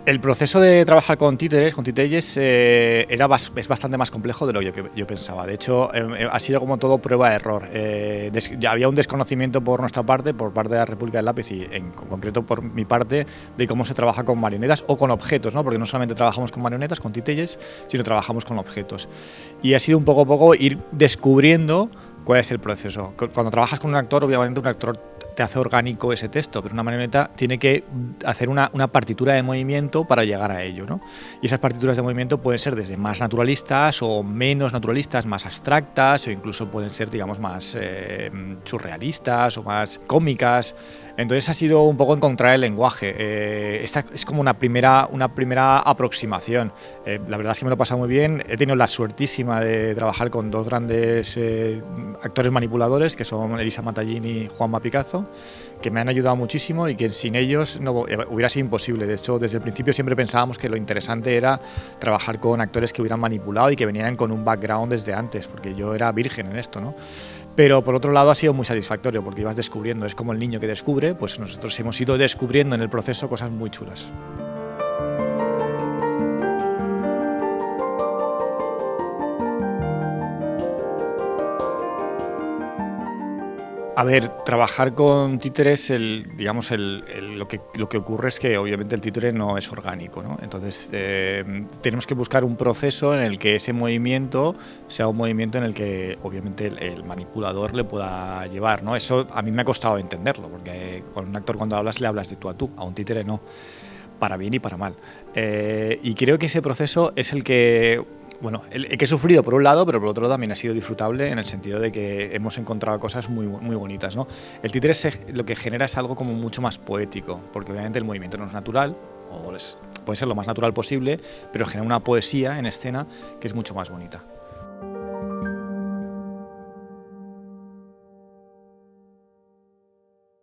El proceso de trabajar con títeres, con titelles, es bastante más complejo de lo que yo pensaba. De hecho, ha sido como todo prueba-error. Ya había un desconocimiento por nuestra parte, por parte de la República del Lápiz y en concreto por mi parte, de cómo se trabaja con marionetas o con objetos, ¿no? Porque no solamente trabajamos con marionetas, con titelles, sino trabajamos con objetos. Y ha sido un poco a poco ir descubriendo cuál es el proceso. Cuando trabajas con un actor, obviamente un actor te hace orgánico ese texto, pero una marioneta tiene que hacer una partitura de movimiento para llegar a ello, ¿no? Y esas partituras de movimiento pueden ser desde más naturalistas o menos naturalistas, más abstractas, o incluso pueden ser, digamos, más surrealistas o más cómicas. Entonces ha sido un poco encontrar el lenguaje. Esta es como una primera aproximación. La verdad es que me lo he pasado muy bien. He tenido la suertísima de trabajar con dos grandes actores manipuladores, que son Elisa Matallini y Juanma Picazo, que me han ayudado muchísimo y que sin ellos no hubiera sido imposible. De hecho, desde el principio siempre pensábamos que lo interesante era trabajar con actores que hubieran manipulado y que venían con un background desde antes, porque yo era virgen en esto, ¿no? Pero por otro lado ha sido muy satisfactorio porque ibas descubriendo, es como el niño que descubre, pues nosotros hemos ido descubriendo en el proceso cosas muy chulas. A ver, trabajar con títeres, lo que ocurre es que obviamente el títere no es orgánico, ¿no? Entonces tenemos que buscar un proceso en el que ese movimiento sea un movimiento en el que obviamente el manipulador le pueda llevar, ¿no? Eso a mí me ha costado entenderlo, porque con un actor cuando hablas le hablas de tú, a un títere no, para bien y para mal. Y creo que ese proceso es el que he sufrido por un lado, pero por otro lado también ha sido disfrutable en el sentido de que hemos encontrado cosas muy, muy bonitas, ¿no? El títere lo que genera es algo como mucho más poético, porque obviamente el movimiento no es natural, puede ser lo más natural posible, pero genera una poesía en escena que es mucho más bonita.